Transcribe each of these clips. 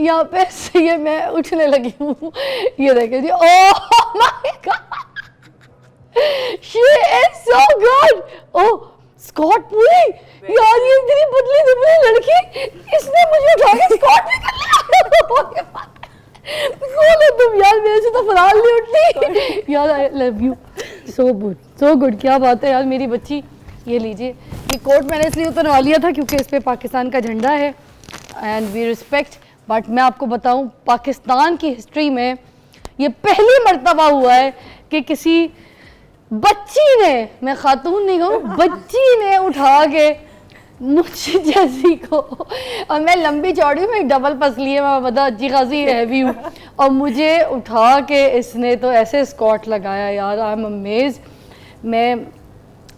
यहाँ पे ये मैं उठने लगी हूँ, ये देखे जी, oh my god she is so good. Oh squat पूरी यार, ये इतनी पतली दुबली लड़की, इसने मुझे उठा के स्कॉट भी कर लिया। कौन हो तुम यार, मेरे से तो फरार नहीं उठती यार। I love you so good, so good, क्या बात है यार मेरी बच्ची। ये लीजिए, ये कोट मैंने इसलिए उतरवा लिया था क्योंकि इस पे पाकिस्तान का झंडा है एंड वी रिस्पेक्ट। बट मैं आपको बताऊं, पाकिस्तान की हिस्ट्री में ये पहली मर्तबा हुआ है कि किसी बच्ची ने, मैं खातून नहीं कहूँ, बच्ची ने उठा के मुझे जैसी को, और मैं लंबी चौड़ी हूँ, मैं डबल पसली है, मैं बता अच्छी खासी हैवी हूँ, और मुझे उठा के इसने तो ऐसे स्कॉट लगाया यार। I am amaze. मैं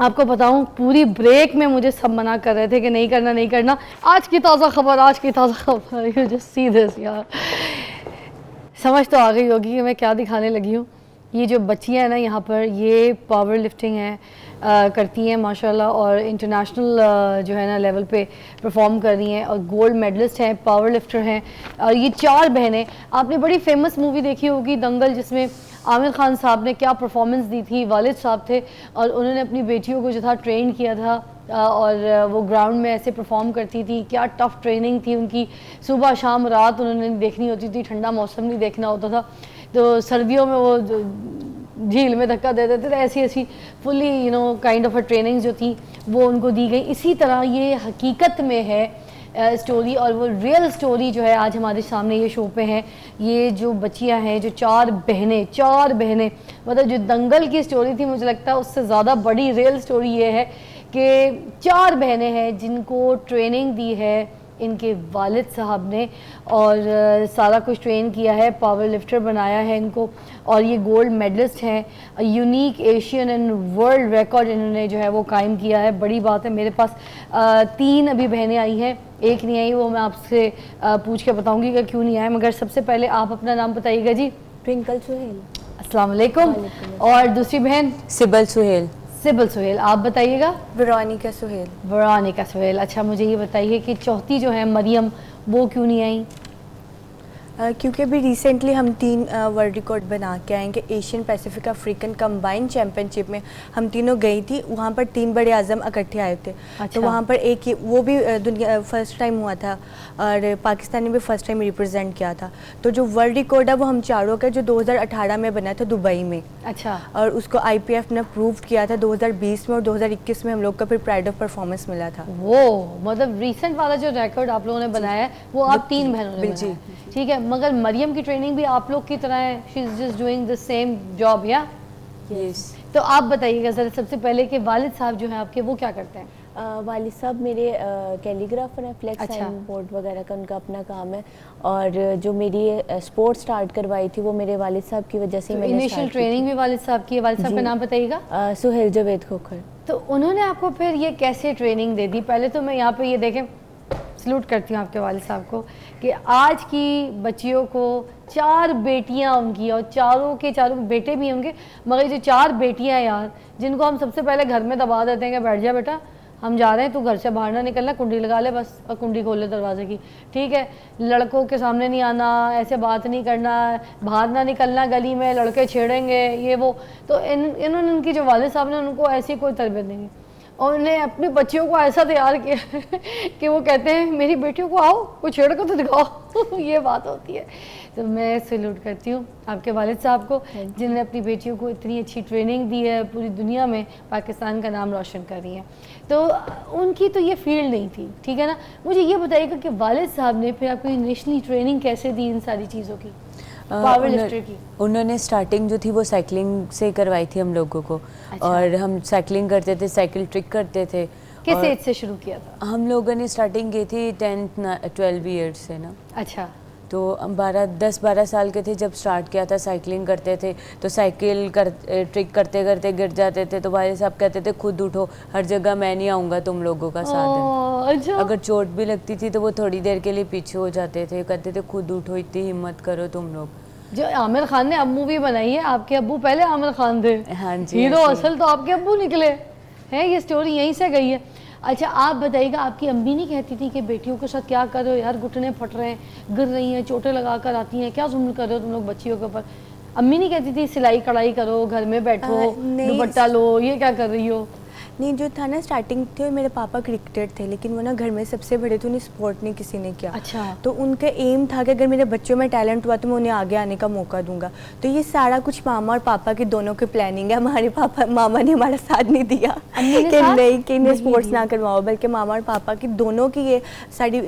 आपको बताऊं, पूरी ब्रेक में मुझे सब मना कर रहे थे कि नहीं करना नहीं करना। आज की ताज़ा खबर, आज की ताज़ा खबर, यू जस्ट सी दिस यार। समझ तो आ गई होगी कि मैं क्या दिखाने लगी हूँ। ये जो बच्चियाँ हैं ना यहाँ पर, ये पावर लिफ्टिंग है, करती हैं माशाल्लाह, और इंटरनेशनल जो है ना लेवल पे परफॉर्म कर रही हैं, और गोल्ड मेडलिस्ट हैं, पावर लिफ्टर हैं। और ये 4 बहनें, आपने बड़ी फेमस मूवी देखी होगी दंगल, जिसमें आमिर खान साहब ने क्या परफॉर्मेंस दी थी। वालिद साहब थे और उन्होंने अपनी बेटियों को जो था ट्रेन किया था, और वो ग्राउंड में ऐसे परफॉर्म करती थी। क्या टफ़ ट्रेनिंग थी उनकी, सुबह शाम रात उन्होंने देखनी होती थी, ठंडा मौसम नहीं देखना होता था। तो सर्दियों में वो झील में धक्का दे देते थे, ऐसी ऐसी fully you know kind of a training जो थी वो उनको दी गई। इसी तरह ये हकीकत में है स्टोरी, और वो रियल स्टोरी जो है आज हमारे सामने ये शो पे है। ये जो बच्चियां हैं, जो 4 बहनें, मतलब जो दंगल की स्टोरी थी, मुझे लगता है उससे ज़्यादा बड़ी रियल स्टोरी ये है कि 4 बहनें हैं जिनको ट्रेनिंग दी है इनके वालिद साहब ने, और सारा कुछ ट्रेन किया है, पावर लिफ्टर बनाया है इनको, और ये गोल्ड मेडलिस्ट हैं। Unique Asian and world record इन्होंने जो है वो कायम किया है। बड़ी बात है। मेरे पास 3 अभी बहनें आई हैं, एक नहीं आई, वो मैं आपसे पूछ के बताऊंगी कि क्यों नहीं आए। मगर सबसे पहले आप अपना नाम बताइएगा जी। ट्विंकल सुहेल। अस्सलाम वालेकुम। और दूसरी बहन? सिबल सुहेल। सिबल सुहेल। आप बताइएगा। वेरोनिका सुहेल। वेरोनिका सुहेल। अच्छा, मुझे ये बताइए कि चौथी जो है मरियम, वो क्यों नहीं आई? क्योंकि अभी रिसेंटली हम 3 वर्ल्ड रिकॉर्ड बना के आएंगे। Asian Pacific African combined championship में हम तीनों गई थी, वहाँ पर 3 बड़े आजम इकट्ठे आए थे। अच्छा। तो वहाँ पर एक वो भी दुनिया फर्स्ट टाइम हुआ था, और पाकिस्तान ने भी फर्स्ट टाइम रिप्रेजेंट किया था। तो जो वर्ल्ड रिकॉर्ड है वो हम चारों का, जो 2018 में बना था दुबई में। अच्छा। और उसको IPF ने अप्रूव किया था 2020 में, और 2021 में हम लोग का फिर प्राइड ऑफ परफॉर्मेंस मिला था। वो मतलब रिसेंट वाला जो रिकॉर्ड आप लोगों ने बनाया है वो आप 3 बहनों ने बनाया है, ठीक है। मगर मरियम की ट्रेनिंग भी आप लोग की तरह है, she is just doing the same job, या? यस। तो आप बताइएगा ज़रा सबसे पहले कि वालिद साहब जो हैं आपके, वो क्या करते हैं? वालिद साहब मेरे कैलीग्राफर हैं, फ्लेक्स अच्छा। एंड बोर्ड वगैरह का उनका अपना काम है। और जो मेरी स्पोर्ट्स स्टार्ट करवाई थी वो मेरे वालिद साहब की वजह से तो मैंने इनिशियल ट्रेनिंग भी वालिद साहब की है। वालिद साहब का नाम बताइएगा। सुहेल जावेद खोखर। तो उन्होंने आपको फिर ये कैसे ट्रेनिंग दे दी? पहले तो मैं यहाँ पे ये देखें, सलूट करती हूँ आपके वालिद साहब को कि आज की बच्चियों को 4 बेटियाँ उनकी, और चारों के चारों बेटे भी होंगे, मगर जो 4 बेटियाँ यार, जिनको हम सबसे पहले घर में दबा देते हैं कि बैठ जा बेटा, हम जा रहे हैं, तू घर से बाहर ना निकलना, कुंडी लगा ले बस, और कुंडी खोल ले दरवाजे की, ठीक है। लड़कों के सामने नहीं आना, ऐसे बात नहीं करना, बाहर ना निकलना गली में, लड़के छेड़ेंगे, ये वो। तो इन्होंने, उनकी जो वालिद साहब ने उनको ऐसी कोई तरबियत नहीं दी, और उन्हें अपनी बच्चियों को ऐसा तैयार किया कि वो कहते हैं मेरी बेटियों को आओ, कोई छेड़ कर तो दिखाओ ये बात होती है। तो मैं सैल्यूट करती हूँ आपके वालिद साहब को, जिन्होंने अपनी बेटियों को इतनी अच्छी ट्रेनिंग दी है, पूरी दुनिया में पाकिस्तान का नाम रोशन कर रही हैं। तो उनकी तो ये फील्ड नहीं थी, ठीक है ना। मुझे ये बताइएगा कि वालिद साहब ने फिर आपको नेशनली ट्रेनिंग कैसे दी इन सारी चीज़ों की, पावर लिफ्टर की? उन्होंने स्टार्टिंग जो थी वो साइकिलिंग से करवाई थी हम लोगों को। अच्छा। और हम साइकिलिंग करते थे, साइकिल ट्रिक करते थे। किस एज से शुरू किया था? हम लोगों ने स्टार्टिंग की थी 10-12 ईयर्स से ना। अच्छा। तो 10-12 साल के थे जब स्टार्ट किया था, साइकिलिंग करते थे। तो साइकिल ट्रिक करते करते गिर जाते थे, तो भाई साहब कहते थे खुद उठो, हर जगह मैं नहीं आऊँगा, तुम लोगों का साथ है। अच्छा। अगर चोट भी लगती थी तो वो थोड़ी देर के लिए पीछे हो जाते थे, कहते थे खुद उठो, इतनी हिम्मत करो तुम लोग। जो आमिर खान ने अब मूवी बनाई है, आपके अब्बू पहले आमिर खान थे। हाँ जी, हीरो असल तो आपके अब्बू निकले हैं, ये स्टोरी यहीं से गई है। अच्छा आप बताइएगा, आपकी अम्मी नहीं कहती थी कि बेटियों के साथ क्या कर रहे हो यार, घुटने फट रहे हैं, गिर रही हैं, चोटें लगा कर आती हैं, क्या जुल्म कर रहे हो तुम लोग बच्चियों के ऊपर? अम्मी नहीं कहती थी सिलाई कढ़ाई करो, घर में बैठो, नहीं। दुपट्टा लो, ये क्या कर रही हो? नहीं, जो था ना स्टार्टिंग थे मेरे पापा क्रिकेटर थे, लेकिन वो ना घर में सबसे बड़े थे, उन्हें स्पोर्ट नहीं किसी ने किया। अच्छा। तो उनका एम था कि अगर मेरे बच्चों में टैलेंट हुआ तो मैं उन्हें आगे आने का मौका दूंगा। तो ये सारा कुछ मामा और पापा के दोनों की प्लानिंग है। हमारे पापा मामा ने हमारा साथ नहीं दिया कि नहीं कि इन्हें स्पोर्ट्स ना करवाओ, बल्कि मामा और पापा की दोनों की ये सारी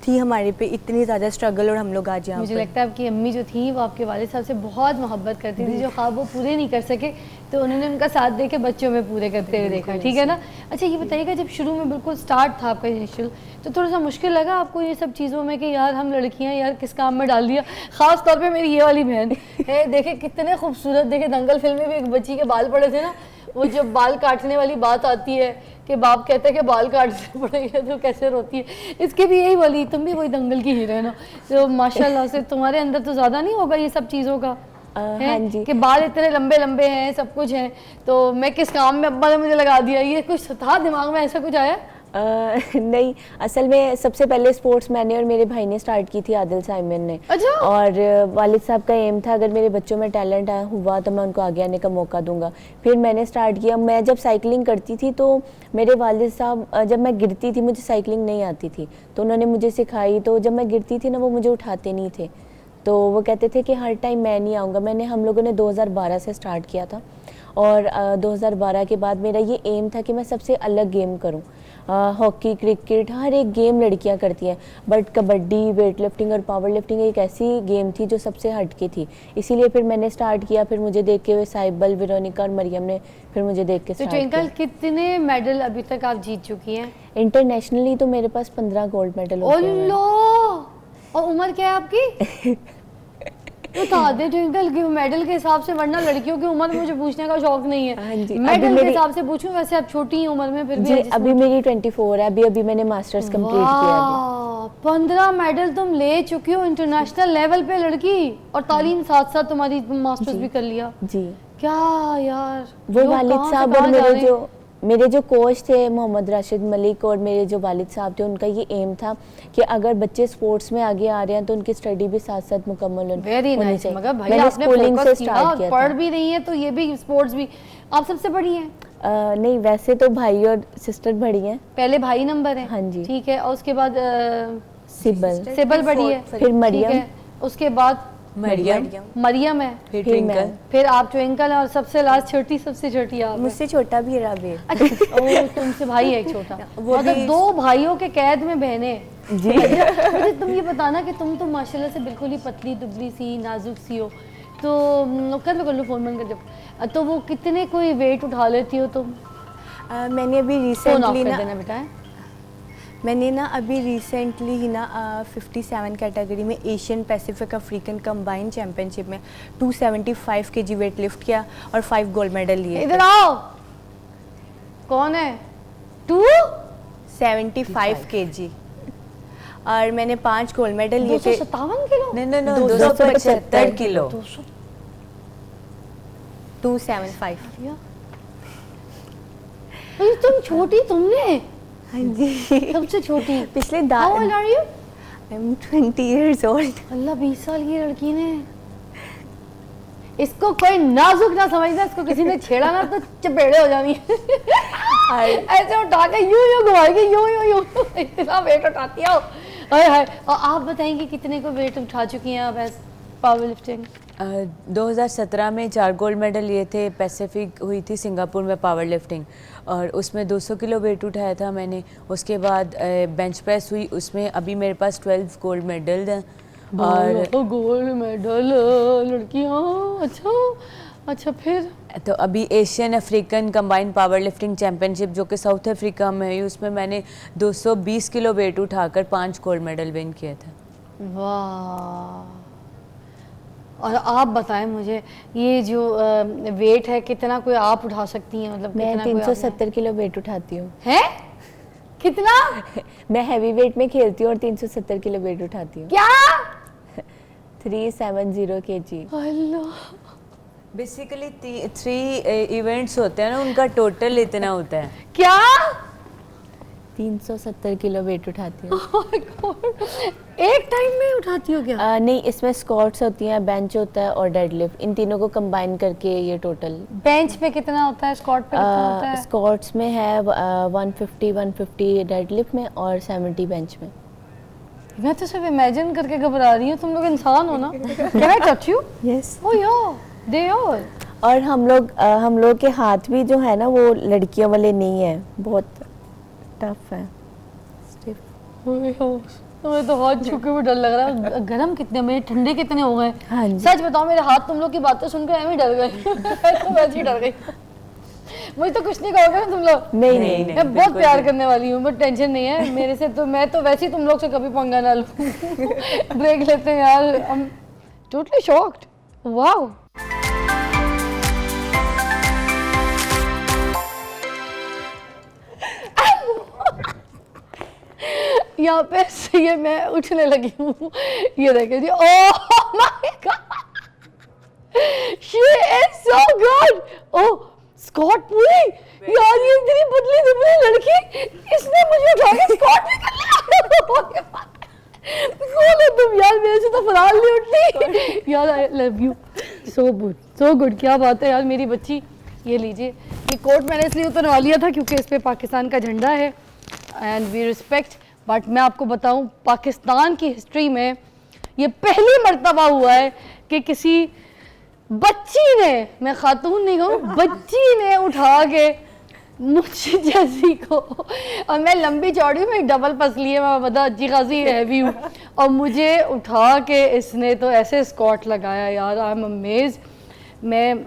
थी हमारे पे इतनी ज़्यादा स्ट्रगल, और हम लोग आज यहाँ मुझे पे। लगता है आपकी अम्मी जो थी वो आपके वालिद साहब से बहुत मोहब्बत करती थी, जो ख्वाब वो पूरे नहीं कर सके तो उन्होंने उनका साथ दे के बच्चों में पूरे करते हुए देखा, ठीक है ना। अच्छा ये बताइएगा, जब शुरू में बिल्कुल स्टार्ट था आपका इनिशियल, तो थोड़ा सा मुश्किल लगा आपको ये सब चीज़ों में कि यार हम लड़कियां यार किस काम में डाल दिया? ख़ास तौर पे मेरी ये वाली बहन है, देखे कितने खूबसूरत, देखे दंगल फिल्म में भी एक बच्ची के बाल पड़े थे ना, वो जब बाल काटने वाली बात आती है कि बाप कहते हैं कि बाल काटने पड़ेंगे तो कैसे रोती है, इसके भी यही वाली, तुम भी वही दंगल की हीरोइन हो, तो माशाल्लाह से तुम्हारे अंदर तो ज़्यादा नहीं होगा ये सब चीज़ों का? हाँ जी। कि बाल इतने लंबे लंबे हैं, सब कुछ है, तो मैं किस काम में अब्बा ने मुझे लगा दिया, ये कुछ था दिमाग में, ऐसा कुछ आया? नहीं, असल में सबसे पहले स्पोर्ट्स मैंने और मेरे भाई ने स्टार्ट की थी, आदिल साइमन ने। अच्छा। और वालिद साहब का एम था अगर मेरे बच्चों में टैलेंट हुआ तो मैं उनको आगे आने का मौका दूंगा। फिर मैंने स्टार्ट किया। मैं जब साइकिलिंग करती थी तो मेरे वालिद साहब, जब मैं गिरती थी, मुझे साइकिलिंग नहीं आती थी, तो उन्होंने मुझे सिखाई। तो जब मैं गिरती थी ना, वो मुझे उठाते नहीं थे, तो वो कहते थे कि हर टाइम मैं नहीं आऊँगा। हम लोगों ने 2012 से स्टार्ट किया था, और 2012 के बाद मेरा ये एम था कि मैं सबसे अलग गेम करूं। हॉकी, क्रिकेट, हर एक गेम लड़कियां करती हैं, बट कबड्डी, वेट लिफ्टिंग और पावर लिफ्टिंग एक ऐसी गेम थी जो सबसे हटके थी। इसीलिए फिर मैंने स्टार्ट किया। फिर मुझे देख के साइबल, वेरोनिका और मरियम ने फिर मुझे देख के तो स्टार्ट ट्विंकल, किया। कितने मेडल अभी तक आप जीत चुकी हैं? इंटरनेशनली तो मेरे पास 15 गोल्ड मेडल हो गए हैं। और उम्र क्या है आपकी? बता दे ट्विंकल कि मेडल के हिसाब से, वरना लड़कियों की उम्र मुझे पूछने का शौक नहीं हाँ है, जी, मेडल के हिसाब से पूछूं। वैसे आप छोटी ही उम्र में फिर भी जी, अभी मेरी 24 है। अभी मैंने मास्टर्स कंप्लीट किया है। 15 मेडल तुम ले चुकी हो इंटरनेशनल लेवल पे लड़की, और तालीम साथ साथ तुम्हारी मास्टर्स भी कर लिया। जी, क्या यार, वो लोग वालिद कहाँ से साहब कहाँ और जा रहे हैं। मेरे जो कोच थे मोहम्मद राशिद मलिक, और मेरे जो वालिद साहब थे, उनका ये एम था कि अगर बच्चे स्पोर्ट्स में आगे आ रहे हैं तो उनकी स्टडी भी साथ साथ मुकम्मल वेरी होनी नाइस। चाहिए। मगर भाई मैंने आपने स्कूलिंग फोकस से किया, स्टार्ट किया पढ़ था। भी रही हैं तो ये भी स्पोर्ट्स भी। आप सबसे बड़ी हैं? नहीं, वैसे तो भाई और सिस्टर बड़ी हैं। पहले भाई नंबर है? हाँ जी। ठीक है, और उसके बाद सिबल, बड़ी है, फिर मरियम, ठीक है, उसके बाद मरियम है, फिर फिर मैं। ट्विंकल, फिर आप ट्विंकल, और सबसे लास्ट छोटी, सबसे छोटी आप हैं। मुझसे छोटा भी है राबेल। अच्छा, ओ तुमसे भाई है एक छोटा, वो मतलब भी- 2 भाइयों के कैद में बहनें। जी। मुझे तुम ये बताना कि तुम तो माशाल्लाह से बिल्कुल ही पतली दुबली सी, नाजुक सी हो, तो कर लो फोन बंद कर जब, तो वो कितने कोई वेट उठा लेती हो तुम? मैंने अभी फोन ऑफ रिसेंटली कर ना देना बेटा। अभी रिसेंटली ही ना 57 कैटेगरी में Asian Pacific African combined championship में 275 kg वेट लिफ्ट किया और 5 गोल्ड मेडल लिए। इधर आओ, कौन है? 275 kg, और मैंने 5 गोल्ड मेडल लिए थे। 257 किलो? No 275 kilo. 275। अरे तुम छोटी, तुमने हाँ जी। सबसे छोटी। पिछले How old are you? I'm 20 years old। अल्लाह, 20 साल की लड़की ने, इसको कोई नाजुक ना समझना, इसको किसी ने छेड़ा ना तो चपेड़े हो जानी ऐसे उठा के यूं घुमाएगी, यूं इतना वेट उठाती हो। हाय। और आप बताएंगे कितने को वेट उठा चुकी हैं आप एज पावर लिफ्टिंग? 2017 में 4 गोल्ड मेडल लिए थे। पैसिफिक हुई थी सिंगापुर में पावर लिफ्टिंग, और उसमें 200 किलो वेट उठाया था मैंने। उसके बाद बेंच प्रेस हुई, उसमें अभी मेरे पास 12 गोल्ड मेडल हैं। और गोल्ड मेडल लड़कियां, अच्छा फिर तो अभी Asian African combined power lifting championship जो कि साउथ अफ्रीका में हुई, उसमें मैंने 220 किलो वेट उठाकर 5 गोल्ड मेडल विन किए थे। वाह। और आप बताएं मुझे, ये जो वेट है कितना कोई आप उठा सकती हैं? मतलब मैं कितना कोई 370 किलो वेट उठाती हूँ। है? कितना? मैं हैवी वेट में खेलती हूँ और 370 किलो वेट उठाती हूँ। क्या? 370 kg। अल्लाह। बेसिकली 3 इवेंट्स होते हैं ना, उनका टोटल इतना होता है। क्या? 370 किलो वेट उठाती हूँ। Oh my God! एक टाइम में उठाती हो क्या? नहीं, इसमें स्क्वाट्स होती हैं, बेंच होता है और डेडलिफ्ट, इन तीनों को कंबाइन करके ये टोटल। बेंच पे कितना होता है, स्क्वाट पे कितना होता है? स्क्वाट्स में है 150 डेडलिफ्ट में और 70 बेंच में। मैं तो सिर्फ इमेजिन करके घबरा रही हूँ, तुम लोग इंसान हो ना? Can I touch you? Yes. Oh yeah, they are. और हम लोग के हाथ भी जो है ना वो लड़कियों वाले नहीं है, बहुत टफ है, स्टिफ। मुझे तो हाथ छूके हुए डर लग रहा है। गरम कितने, मेरे ठंडे कितने हो गए। हाँ जी। सच बताओ, मेरे हाथ तुम लोग की बातें सुनकर ऐਵੇਂ डर गए। मैं तो वैसे ही डर गई। मुझे तो कुछ नहीं कहोगे ना तुम लोग? नहीं। मैं बहुत प्यार करने वाली हूँ, बट टेंशन नहीं है मेरे से। तो मैं तो वैसे ही तुम लोग से कभी पंगा ना लूँ। ब्रेक लेते हैं यार। I'm totally shocked. Wow. यहाँ पे से ये मैं उठने लगी हूँ, ये देखे जी। Oh my god, she is so good. Oh squat पूरी, यार ये इतनी पतली दुबली लड़की, इसने मुझे उठा के स्क्वाट भी कर लिया। कौन हो तुम यार, मेरे से तो फरार नहीं उठती यार। I love you so good, so good. क्या बात है यार मेरी बच्ची। ये लीजिए, ये कोट मैंने इसलिए उतरवा लिया था क्योंकि इस पे पाकिस्तान का झंडा है एंड वी रिस्पेक्ट। बट मैं आपको बताऊं, पाकिस्तान की हिस्ट्री में ये पहली मर्तबा हुआ है कि किसी बच्ची ने, मैं खातून नहीं कहूँ, बच्ची ने उठा के मुझे जैसी को, और मैं लंबी चौड़ी में डबल पसली है, मैं बता अच्छी खासी हैवी हूँ, और मुझे उठा के इसने तो ऐसे स्क्वाट लगाया यार। I am amaze. मैं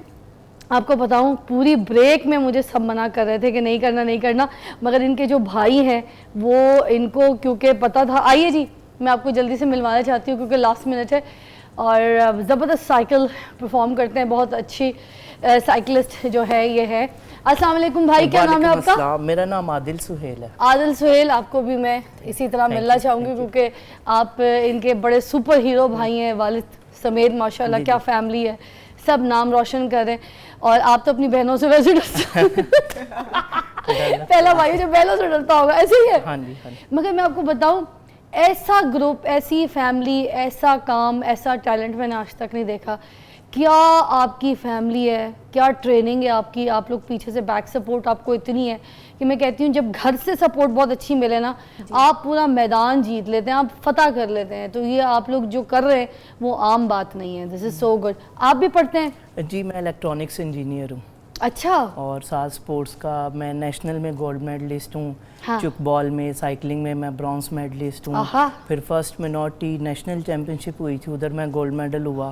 आपको बताऊं, पूरी ब्रेक में मुझे सब मना कर रहे थे कि नहीं करना, मगर इनके जो भाई हैं वो, इनको क्योंकि पता था। आइए जी, मैं आपको जल्दी से मिलवाना चाहती हूँ क्योंकि लास्ट मिनट है। और ज़बरदस्त साइकिल परफॉर्म करते हैं, बहुत अच्छी साइकिलिस्ट जो है ये है। अस्सलाम वालेकुम भाई, क्या नाम है आपका? मेरा नाम आदिल सुहेल है। आदिल सुहेल, आपको भी मैं इसी तरह मिलना चाहूँगी क्योंकि आप इनके बड़े सुपर हीरो भाई हैं, वालिद समेत माशाल्लाह, क्या फैमिली है, सब नाम रोशन कर रहे हैं। और आप तो अपनी बहनों से वैसे डरते पहला भाई जो बहनों से डरता होगा, ऐसे ही है। हाँ जी, हाँ जी। मगर मैं आपको बताऊं, ऐसा ग्रुप, ऐसी फैमिली, ऐसा काम, ऐसा टैलेंट मैंने आज तक नहीं देखा। क्या आपकी फैमिली है, क्या ट्रेनिंग है आपकी, आप लोग पीछे से बैक सपोर्ट आपको इतनी है कि मैं कहती हूँ जब घर से सपोर्ट बहुत अच्छी मिले ना, आप पूरा मैदान जीत लेते हैं, आप फतह कर लेते हैं। तो ये आप लोग जो कर रहे हैं वो आम बात नहीं है। This is so good. आप भी पढ़ते हैं? जी, मैं इलेक्ट्रॉनिक्स इंजीनियर हूँ। अच्छा। और साथ स्पोर्ट्स का मैं नेशनल में गोल्ड मेडलिस्ट हूँ। हाँ। चुक बॉल में, साइकिलिंग में मैं ब्रॉन्ज मेडलिस्ट हूँ। फिर फर्स्ट मिनोरिटी नेशनल चैम्पियनशिप हुई थी, उधर मैं गोल्ड मेडल हुआ।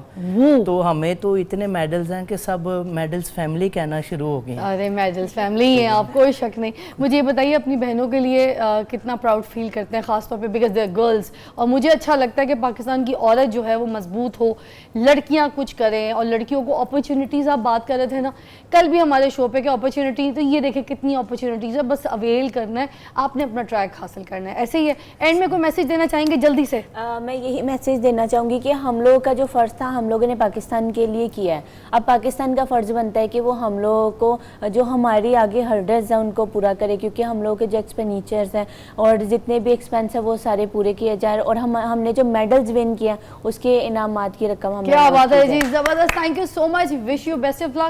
तो हमें तो इतने मेडल्स हैं कि सब मेडल्स फैमिली कहना शुरू हो गए। अरे मेडल्स फैमिली है, आप कोई शक नहीं। मुझे ये बताइए, अपनी बहनों के लिए कितना प्राउड फील करते हैं, खासतौर पे बिकॉज दे आर गर्ल्स। और मुझे अच्छा लगता है कि पाकिस्तान की औरत जो है वो मजबूत हो, लड़कियाँ कुछ करें और लड़कियों को अपॉर्चुनिटीज़, आप बात कर रहे थे ना कल भी हमारे शो पे कि अपॉर्चुनिटी, तो ये देखें कितनी अपॉर्चुनिटीज़ है, बस अवेल करना है, आपने अपना ट्रैक हासिल करना है। ऐसे ही है। एंड में कोई मैसेज देना चाहेंगे जल्दी से? मैं यही मैसेज देना चाहूँगी कि हम लोगों का जो फ़र्ज़ था हम लोगों ने पाकिस्तान के लिए किया है। अब पाकिस्तान का फ़र्ज़ बनता है कि वो हम लोगों को जो हमारी आगे हर्डल्स हैं उनको पूरा करे, क्योंकि हम लोगों के जो एक्सपेंडिचर्स हैं और जितने भी एक्सपेंस हैं वो सारे पूरे किए जाए। और हमने जो मेडल्स विन किया उसके इनामात की रकम हम, क्या बात है जी, ज़बरदस्त। Thank you so much, wish you best of luck.